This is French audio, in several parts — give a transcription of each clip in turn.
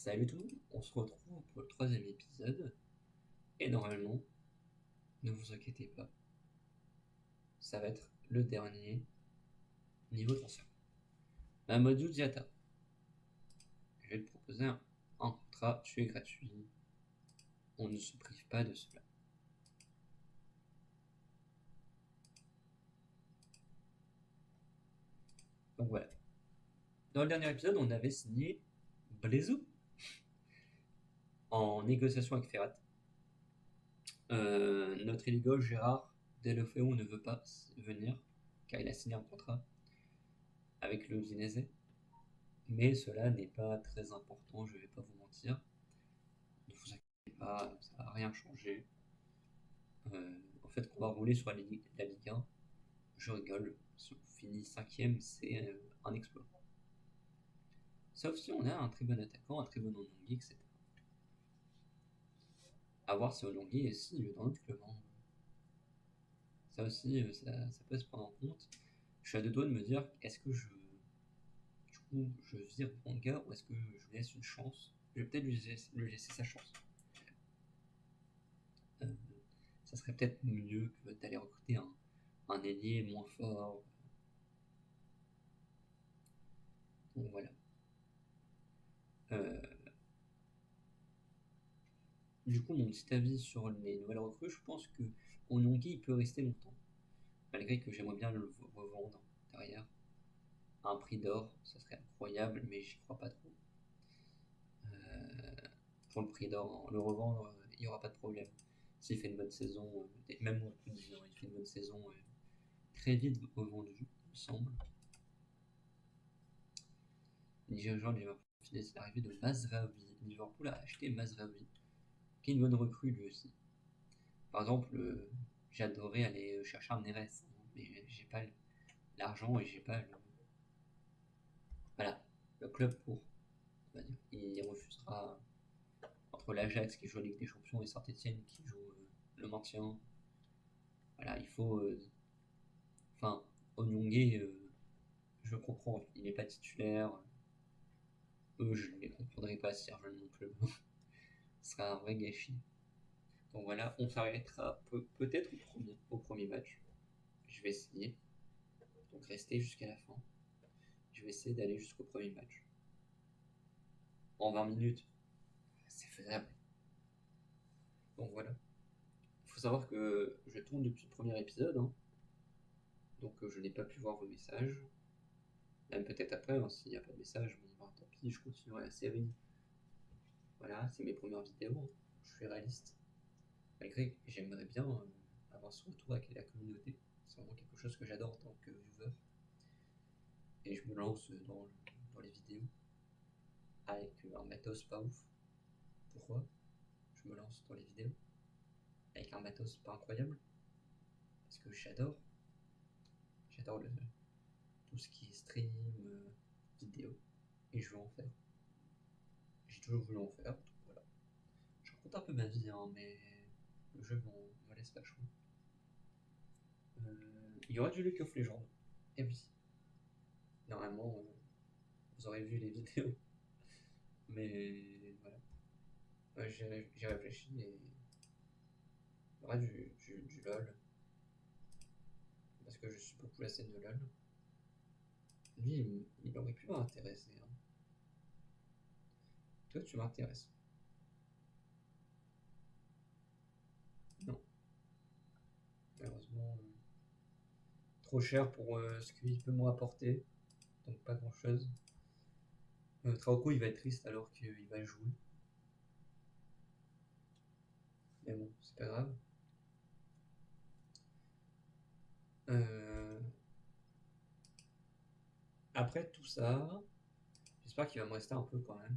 Salut tout le monde, on se retrouve pour le troisième épisode, et normalement, ne vous inquiétez pas, ça va être le dernier niveau transfert. Mamadou Diata, je vais te proposer un contrat, tu es gratuit, on ne se prive pas de cela. Donc voilà. Dans le dernier épisode, on avait signé Blazou en négociation avec Ferrat. Notre élégant Gérard Delofeu ne veut pas venir, car il a signé un contrat avec le Udinese. Mais cela n'est pas très important, je ne vais pas vous mentir. Ne vous inquiétez pas, ça va rien changer. En fait, on va rouler sur la Ligue 1. Je rigole, si on finit 5ème, c'est un exploit. Sauf si on a un très bon attaquant, un très bon Onyanguy, etc. A voir si Onyanguy est signe dans notre club. Ça aussi, ça peut se prendre en compte. Je suis à deux doigts de me dire, est-ce que je vire Banga ou est-ce que je lui laisse une chance? Je vais peut-être lui laisser sa chance. Ça serait peut-être mieux que d'aller recruter un ailier moins fort. Donc voilà. Du coup, mon petit avis sur les nouvelles recrues, je pense que Onyanguy peut rester longtemps. Malgré que j'aimerais bien le revendre derrière. À un prix d'or, ça serait incroyable, mais j'y crois pas trop. Pour le prix d'or, le revendre, il n'y aura pas de problème. S'il fait une bonne saison, même au bout de 10 ans, il fait une bonne saison, très vite revendu, il me semble. Les dirigeants de Liverpool, c'est l'arrivée de Mazraoui. Liverpool a acheté Mazraoui, qui est une bonne recrue lui aussi. Par exemple, j'adorais aller chercher un Neres, mais j'ai pas l'argent et j'ai pas le club pour. Il refusera entre l'Ajax qui joue la Ligue des Champions et Saint-Etienne qui joue le maintien. Voilà, il faut. Enfin, Onyanguy, je comprends, il n'est pas titulaire. Eux, je ne les comprendrai pas si rejoignent mon club. Ce sera un vrai gâchis. Donc voilà, on s'arrêtera peut-être au premier match. Je vais essayer. Donc rester jusqu'à la fin. Je vais essayer d'aller jusqu'au premier match. En 20 minutes, c'est faisable. Donc voilà. Il faut savoir que je tourne depuis le premier épisode. Donc je n'ai pas pu voir vos messages. Même peut-être après, s'il n'y a pas de message, bon, tant pis, je continuerai la série. Voilà, c'est mes premières vidéos. Je suis réaliste. Malgré que j'aimerais bien avoir ce retour avec la communauté. C'est vraiment quelque chose que j'adore en tant que viewer. Et je me lance dans les vidéos avec un matos pas ouf. Pourquoi je me lance dans les vidéos avec un matos pas incroyable? Parce que j'adore tout ce qui est stream, vidéo, et je veux en faire. J'ai toujours voulu en faire, donc voilà. Je raconte un peu ma vie, mais le jeu me laisse pas le choix. Il y aura du League of Legends. Et oui, normalement, vous aurez vu les vidéos. Mais voilà. J'ai réfléchi et il y aura du LOL. Parce que je suis beaucoup la scène de LOL. Lui, il aurait pu m'intéresser. Toi, tu m'intéresses. Non, malheureusement, trop cher pour ce qu'il peut me rapporter. Donc pas grand chose. Trauco, il va être triste alors qu'il va jouer. Mais bon, c'est pas grave. Après tout ça, j'espère qu'il va me rester un peu quand même.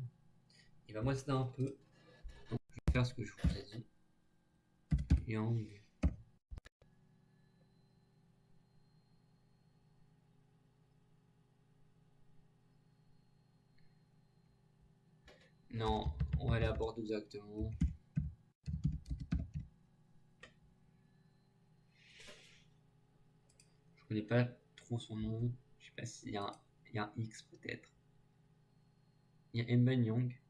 Il va me rester un peu. Donc je vais faire ce que je vous ai dit. Yang. Non, on va aller à Bordeaux directement. Je connais pas trop son nom. Je sais pas s'il y a un X peut-être. Il y a Mban Yang.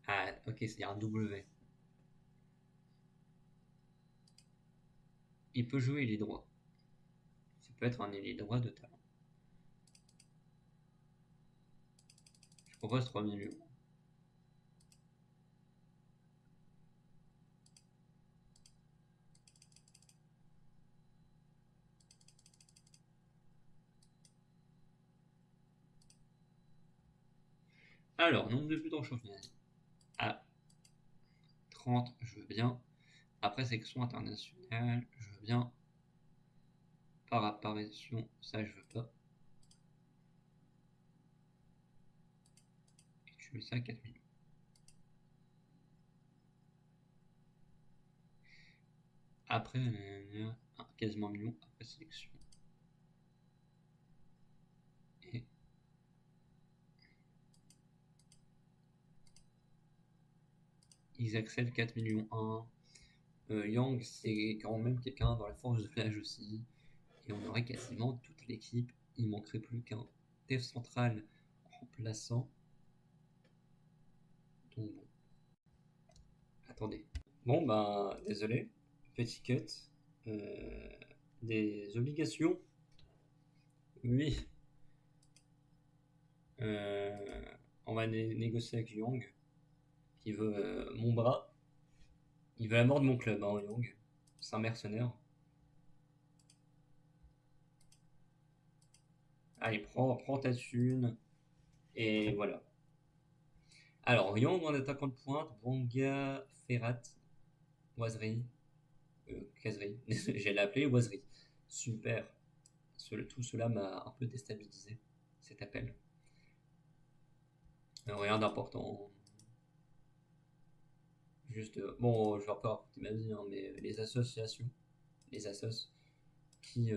Ah, ok, c'est un W. Il peut jouer ailier droit. Ça peut être un ailier droit de talent. Je propose 3 millions. Alors, nombre de buts en championnat. Ah, 30, je veux bien. Après, sélection internationale, je veux bien. Par apparition, ça, je veux pas. Et tu mets ça à 4 millions. Après, quasiment 1 million après sélection. Et ils accèdent 4 millions 1. Yang, c'est quand même quelqu'un dans la force de plage aussi. Et on aurait quasiment toute l'équipe. Il manquerait plus qu'un def central remplaçant. Donc bon. Attendez. Bon, ben, désolé. Petit cut. Euh, des obligations. Oui. On va négocier avec Young, qui veut mon bras. Il veut la mort de mon club, hein, Young. C'est un mercenaire. Allez, prends ta thune. Et voilà. Alors, Young en attaquant de pointe, Banga, Ferrat, Oiserie, Caserie. J'ai l'appelé Oiserie. Super. Tout cela m'a un peu déstabilisé, cet appel. Rien d'important. Juste, bon, je vais encore raconter ma vie, hein, mais les associations, les assos, qui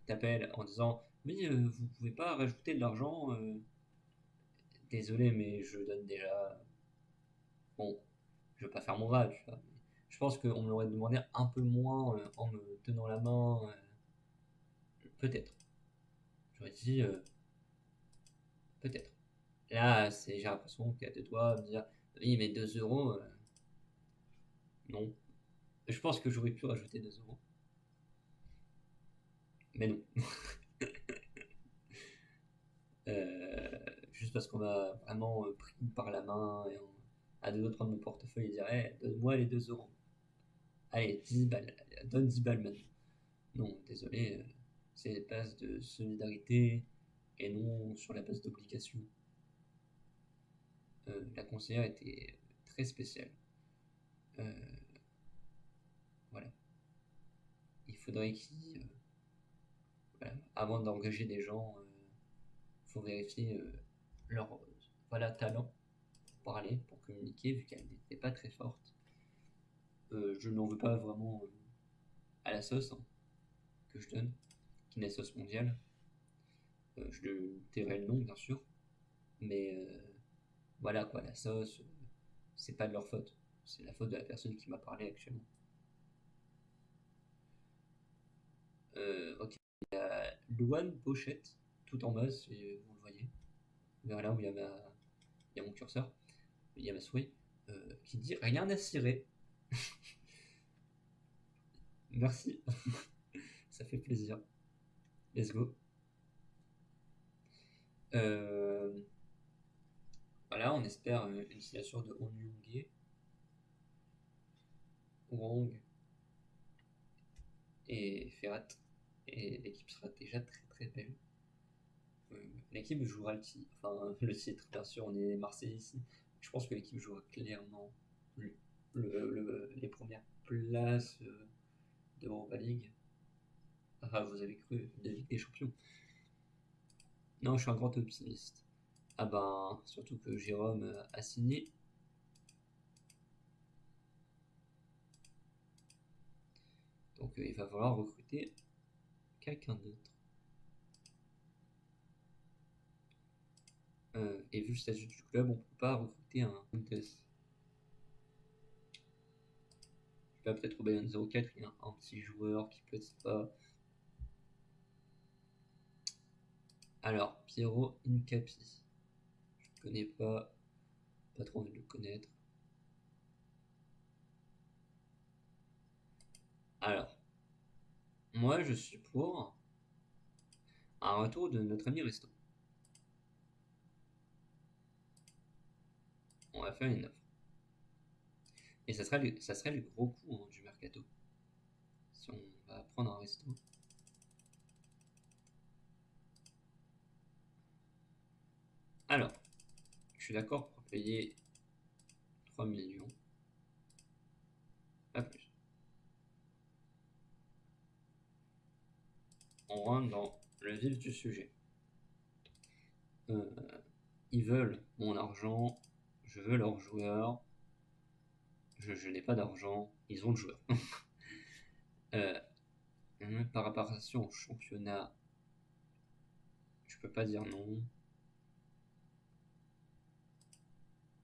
t'appellent en disant oui, vous pouvez pas rajouter de l'argent. Désolé, mais je donne déjà. Bon, je veux pas faire mon rap, tu vois. Mais je pense qu'on me l'aurait demandé un peu moins en me tenant la main. Peut-être. J'aurais dit peut-être. Là, j'ai l'impression qu'il y a de toi me dire oui, mais 2 euros, non. Je pense que j'aurais pu rajouter 2 euros. Mais non. Euh, Juste parce qu'on m'a vraiment pris par la main et à deux doigts de prendre mon portefeuille et dire hey, donne-moi les 2 euros. Allez, 10 balles, donne 10 balles maintenant. Non, désolé, c'est la base de solidarité et non sur la base d'obligation. La conseillère était très spéciale. Euh, voilà. Il faudrait qu'il. Voilà, avant d'engager des gens, il faut vérifier leur voilà, talent pour parler, pour communiquer, vu qu'elle n'était pas très forte. Je n'en veux pas vraiment à la sauce hein, que je donne, qui est la sauce mondiale. Je tairai le nom, bien sûr, mais voilà quoi, la sauce, c'est pas de leur faute. C'est la faute de la personne qui m'a parlé actuellement. Ok, il y a Louane Pochette, tout en bas, si vous le voyez, vers là où il y a mon curseur, il y a ma souris, qui dit rien à cirer. Merci, ça fait plaisir. Let's go. Euh, voilà, on espère une signature de Onyunge, Wang et Ferrat. Et l'équipe sera déjà très très belle. L'équipe jouera le titre, bien sûr, on est Marseille ici. Je pense que l'équipe jouera clairement les premières places de Europa League. Ah, vous avez cru de Ligue des Champions. Non, je suis un grand optimiste. Ah ben, surtout que Jérôme a signé. Donc il va falloir recruter quelqu'un d'autre. Et vu le statut du club, on ne peut pas recruter un Montes. Je peux peut-être au Bayern 04, il y a un petit joueur qui peut être pas. Alors, Piero Incapi. Je connais pas trop envie de le connaître. Alors, moi je suis pour un retour de notre ami Resto. On va faire une offre. Et ça serait le gros coup hein, du mercato. Si on va prendre un resto. Alors, je suis d'accord pour payer 3 millions. Pas plus. On rentre dans le vif du sujet. Ils veulent mon argent, je veux leurs joueurs, je n'ai pas d'argent, ils ont le joueur. Par réparation au championnat, je peux pas dire non.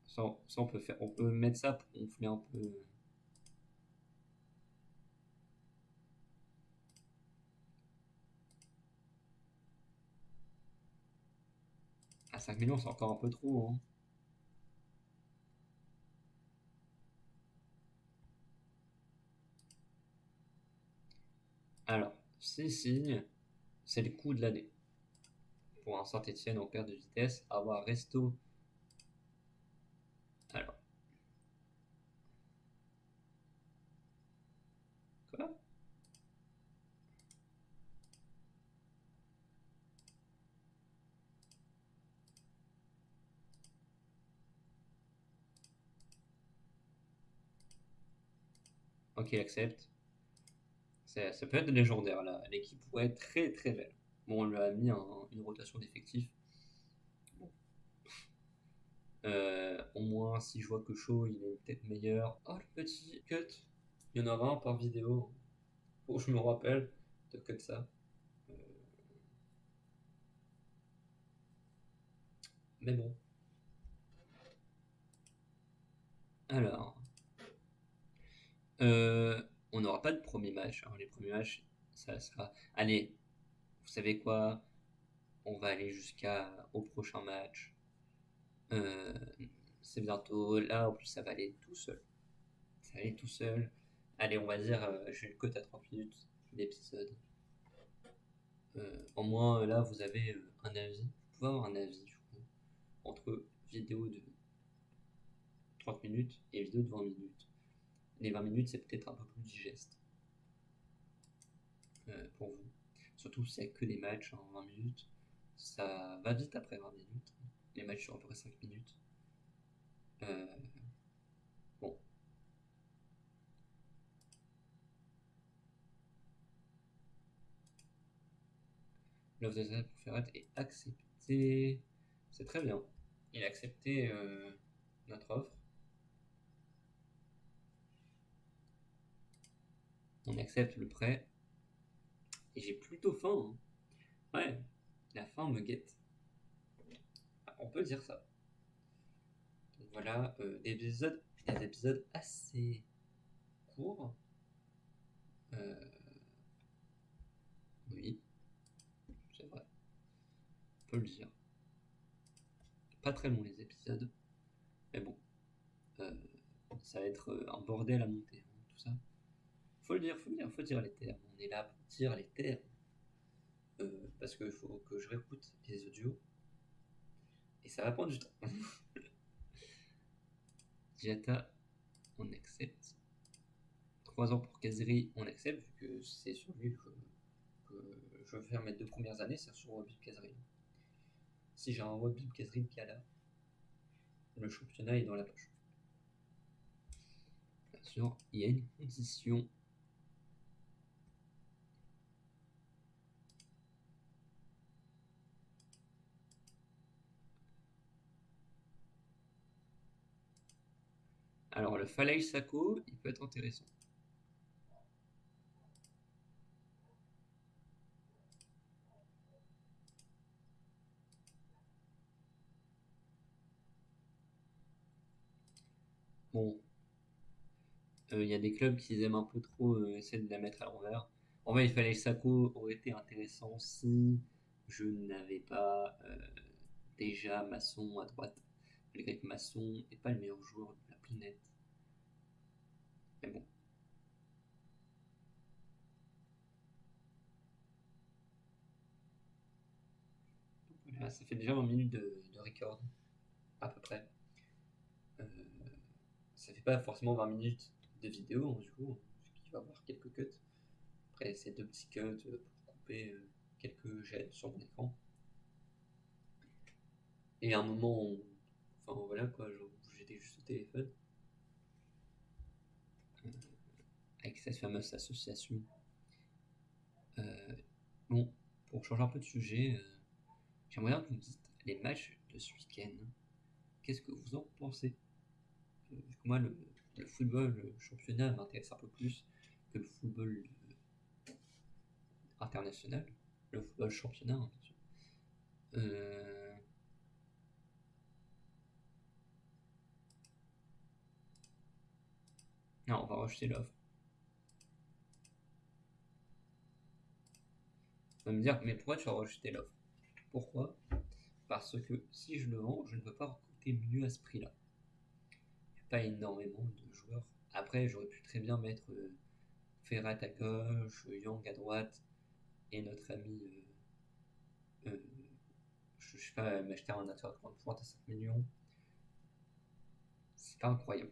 Ça, on peut mettre ça pour gonfler un peu. À 5 millions, c'est encore un peu trop. Hein. Alors, si signe, c'est le coup de l'année. Pour un Saint-Etienne en perte de vitesse, avoir Resto. Alors, quoi? Ok, il accepte. Ça peut être légendaire là. L'équipe pourrait être très très belle. Bon, on lui a mis une rotation d'effectifs. Bon. Au moins, si je vois que Shaw il est peut-être meilleur. Oh, le petit cut. Il y en aura un par vidéo. Faut que je me rappelle de cut ça. Euh, Mais bon. Alors, on n'aura pas de premier match. Hein. Les premiers matchs, ça sera. Allez, vous savez quoi? On va aller jusqu'au prochain match. Euh, c'est bientôt. Là, en plus, ça va aller tout seul. Ça va aller tout seul. Allez, on va dire, j'ai une cote à 30 minutes d'épisode. Au moins, là, vous avez un avis. Vous pouvez avoir un avis, du coup, entre vidéo de 30 minutes et vidéo de 20 minutes. Les 20 minutes, c'est peut-être un peu plus digeste pour vous. Surtout si c'est que des matchs en 20 minutes. Ça va vite après 20 minutes. Les matchs sur à peu près 5 minutes. Euh, bon. L'offre de Zach pour Ferret est acceptée. C'est très bien. Il a accepté notre offre. On accepte le prêt. Et j'ai plutôt faim. Hein. Ouais, la faim me guette. Ah, on peut dire ça. Donc voilà, des épisodes assez courts. Euh, oui, c'est vrai. On peut le dire. Pas très longs les épisodes. Mais bon, euh, ça va être un bordel à monter. Hein, tout ça. Faut dire les termes. On est là pour dire les termes. Parce qu'il faut que je réécoute les audios. Et ça va prendre du temps. Diata, on accepte. 3 ans pour Kazri, on accepte, vu que c'est sur lui que je veux faire mes 2 premières années, c'est sur Wabib Kazri. Si j'ai un Wabib Kazri qui a là, le championnat est dans la poche. Bien sûr, il y a une condition. Alors, le Falay Sako, il peut être intéressant. Bon, il y a des clubs qui aiment un peu trop essayer de la mettre à l'envers. En vrai, il fallait Sako aurait été intéressant si je n'avais pas déjà Masson à droite. Malgré que Masson n'est pas le meilleur joueur de la planète. Mais bon. Voilà, ça fait déjà 20 minutes de record, à peu près. Euh, Ça fait pas forcément 20 minutes de vidéo, du coup, il va y avoir quelques cuts. Après, c'est deux petits cuts pour couper quelques jets sur mon écran. Et à un moment, enfin voilà quoi, genre, j'étais juste au téléphone euh, avec cette fameuse association. Euh, bon, pour changer un peu de sujet, j'aimerais bien que vous me dites les matchs de ce week-end. Qu'est-ce que vous en pensez? Moi, le football le championnat m'intéresse un peu plus que le football international. Le football championnat, hein, bien sûr. Euh, Non, on va rejeter l'offre. On va me dire, mais pourquoi tu as rejeté l'offre? Pourquoi? Parce que si je le vends, je ne peux pas recruter mieux à ce prix-là. Il n'y a pas énormément de joueurs. Après, j'aurais pu très bien mettre Ferrat à gauche, Young à droite, et notre ami, euh, je sais pas, m'acheter un attaquant de pointe à 5 millions. C'est pas incroyable.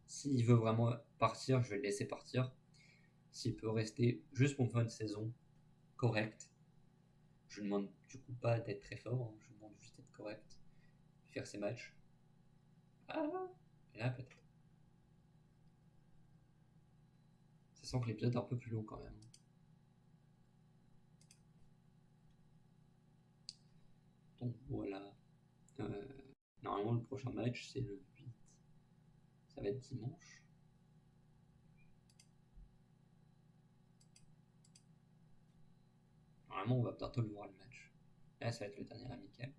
S'il veut vraiment partir, je vais le laisser partir. S'il peut rester juste pour une fin de saison correcte, je ne demande du coup pas d'être très fort, hein, je demande juste d'être correct, faire ses matchs. Ah, et là peut-être. Ça sent que l'épisode est un peu plus long quand même. Donc voilà. Euh, Normalement, le prochain match, c'est le 8. Ça va être dimanche. Normalement, on va bientôt le voir le match. Là, ça va être le dernier amical.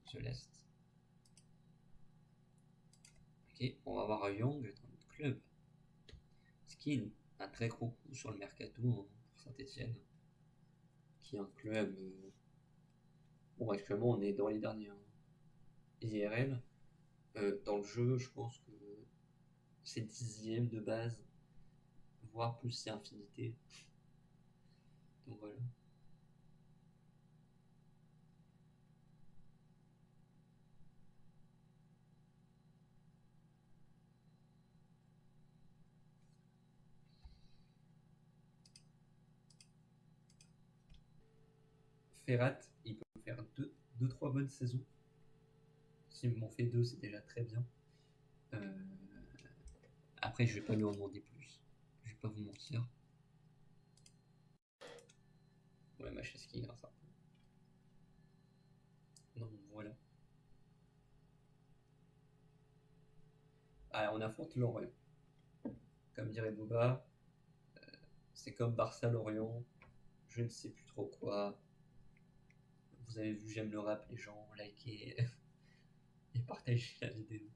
The Last. Ok, on va voir Young dans notre club. Skin, un très gros coup sur le mercato hein, pour Saint-Etienne. Qui est un club. Bon, actuellement, on est dans les derniers IRL. Dans le jeu, je pense que c'est dixième de base, voire plus c'est infinité. Donc voilà. Ferrat, il peut faire deux, trois bonnes saisons. S'il m'en fait deux, c'est déjà très bien. Euh, Après, je vais pas lui en demander plus. Je vais pas vous mentir. Ouais, ma chaise qui grâce un peu. Donc voilà. Ah, on affronte Lorient. Comme dirait Boba, c'est comme Barça-Lorient. Je ne sais plus trop quoi. Vous avez vu, j'aime le rap, les gens, likez et partagez la vidéo.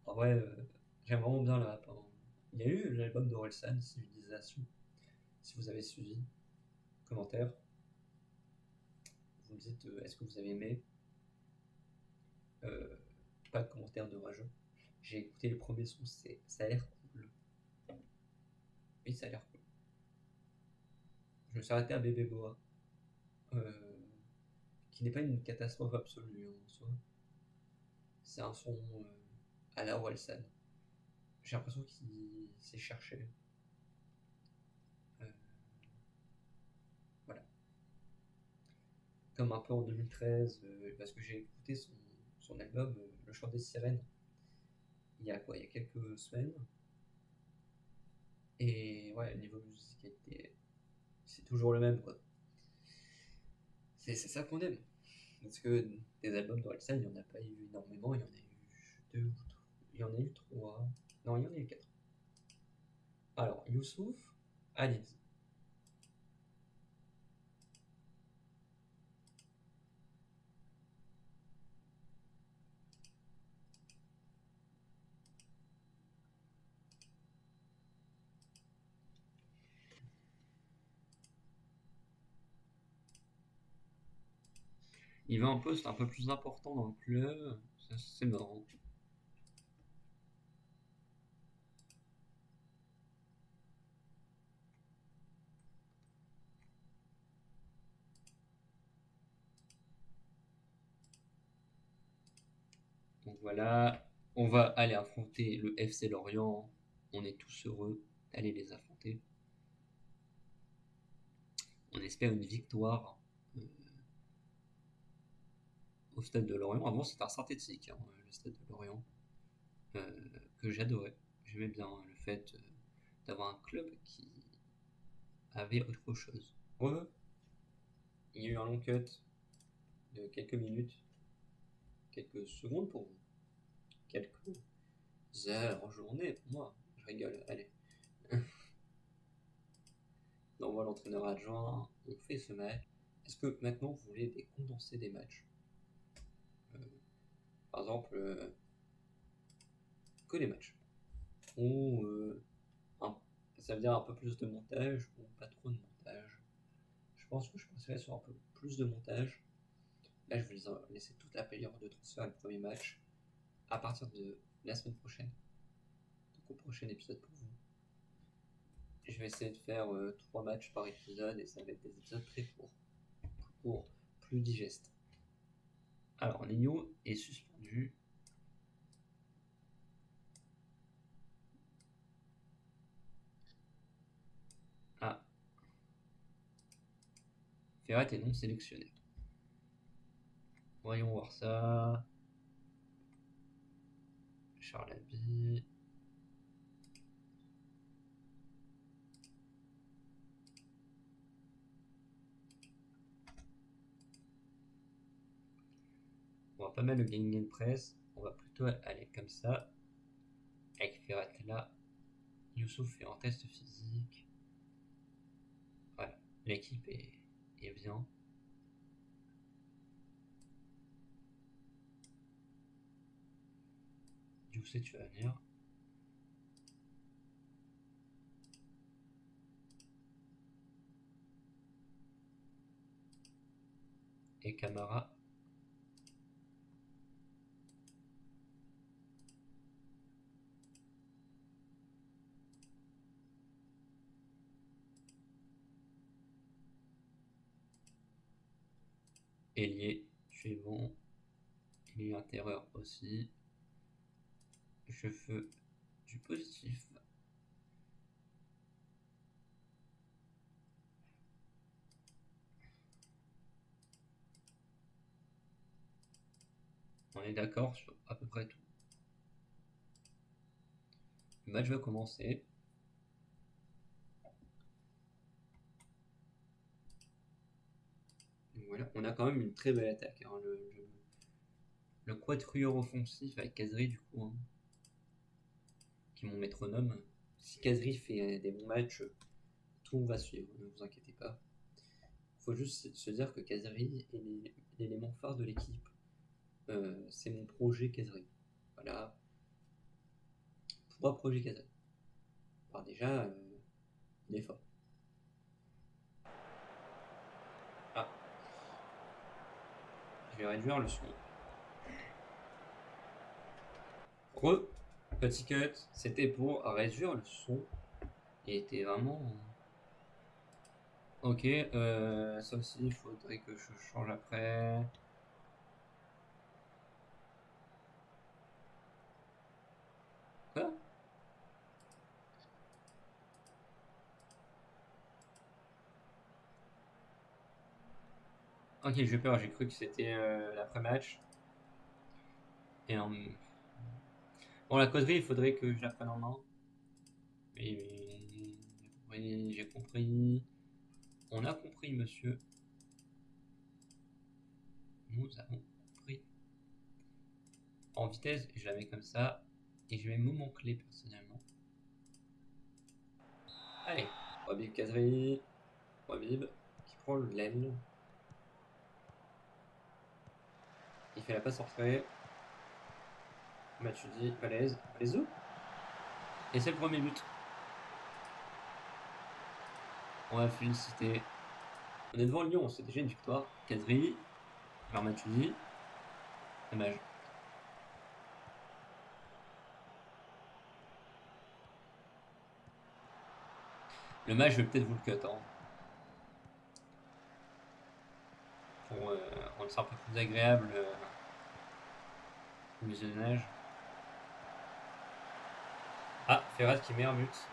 En vrai, j'aime vraiment bien le rap. Hein. Il y a eu l'album d'Orelsan, Civilisation. Si vous avez suivi, commentaire, vous me dites est-ce que vous avez aimé. Euh, Pas de commentaire de rageux. J'ai écouté le premier son, ça a l'air cool. Oui, ça a l'air cool. Je me suis arrêté à Bébé Boa, euh, qui n'est pas une catastrophe absolue hein, en soi. C'est un son à la Orelsan. J'ai l'impression qu'il s'est cherché. Euh, voilà. Comme un peu en 2013, parce que j'ai écouté son album Le Chant des Sirènes il y a quoi, il y a quelques semaines. Et ouais, le niveau musicalité, c'est toujours le même quoi. C'est ça qu'on aime. Parce que des albums d'Orelsan, il n'y en a pas eu énormément, il y en a eu deux, il y en a eu trois, non, il y en a eu quatre. Alors, Youssouf, Alice. Il va un poste un peu plus important dans le club, c'est marrant. Donc voilà, on va aller affronter le FC Lorient. On est tous heureux d'aller les affronter. On espère une victoire au stade de Lorient. Avant, c'était un synthétique, le stade de Lorient, que j'adorais. J'aimais bien le fait d'avoir un club qui avait autre chose. Il y a eu un long cut de quelques minutes, quelques secondes pour vous, quelques heures, journées pour moi. Je rigole, allez. On envoie l'entraîneur adjoint, on fait ce match. Est-ce que maintenant vous voulez des condensés des matchs Par exemple, que les matchs. Ou ça veut dire un peu plus de montage ou pas trop de montage. Je pense que je passerai sur un peu plus de montage. Là, je vais laisser toute la période de transfert et le premier match à partir de la semaine prochaine. Donc au prochain épisode pour vous. Je vais essayer de faire 3 matchs par épisode et ça va être des épisodes très courts, plus digestes. Alors, Nino est suspendu. Ah. Ferret est non sélectionné. Voyons voir ça. Charlaby. On va pas mal le gain press. On va plutôt aller comme ça. Avec Ferret là. Youssouf fait un test physique. Voilà. L'équipe est bien. D'où c'est tu vas venir? Et Camara. Ailier, tu es bon. Il est intérieur aussi. Je veux du positif. On est d'accord sur à peu près tout. Le match va commencer. Et voilà, on a quand même une très belle attaque. Le quatuor offensif avec Kazri du coup, qui est mon métronome. Si Kazri fait des bons matchs, tout va suivre, ne vous inquiétez pas. Il faut juste se dire que Kazri est l'élément phare de l'équipe. C'est mon projet Kazri. Voilà. Pourquoi projet Kazri? Alors déjà, il est fort. Ah. Je vais réduire le son. Petit cut, c'était pour réduire le son. Il était vraiment... Ok, ça aussi, il faudrait que je change après. Quoi? Ok, j'ai peur, j'ai cru que c'était l'après-match. Et bon, la causerie, il faudrait que je la prenne en main. Mais j'ai compris. On a compris, monsieur. Nous avons compris. En vitesse, je la mets comme ça. Et je mets moment clé personnellement. Allez, Wabib Kazri. Wabib qui prend l'aile. Il fait la passe entrée. Matuidi, Valaise, Valaiso. Et c'est le premier but. On va féliciter. On est devant Lyon, c'est déjà une victoire. Kazri, vers Matuidi. Dommage. Le match, je vais peut-être vous le cut. Pour rendre ça un peu plus agréable. Visionnage. Ah, Ferrat qui met un but.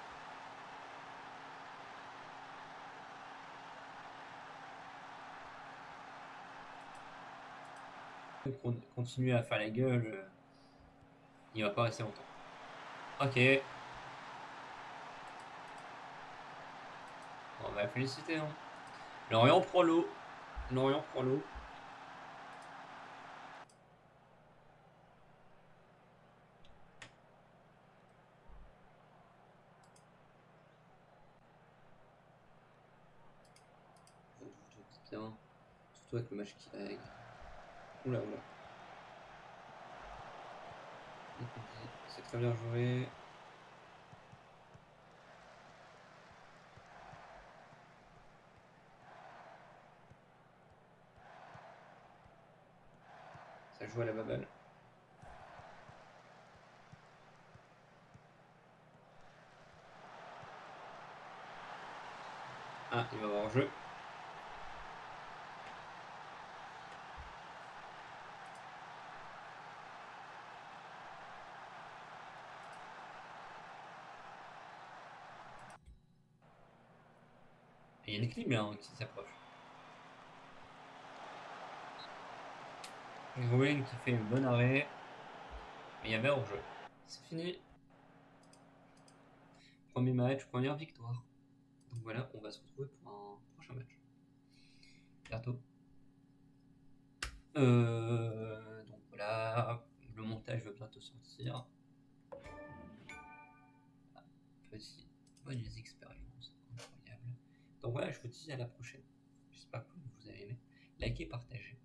Continue à faire la gueule. Il va pas rester longtemps. Ok. On va féliciter. Hein. Lorient prend l'eau. Lorient prend l'eau. Vous dites bien. Surtout avec le match qui lag. Oula, oula. C'est très bien joué. Ça joue à la baballe. Ah, il va avoir un jeu. Et il y a Nick là qui s'approche. Rouen qui fait une bonne arrêt. Mais il y avait hors jeu. C'est fini. Premier match, première victoire. Donc voilà, on va se retrouver pour un prochain match. Bientôt. Donc voilà, le montage va bientôt sortir. Petit bonus expérience, incroyable. Donc voilà, je vous dis à la prochaine. J'espère que vous avez aimé. Likez, partagez.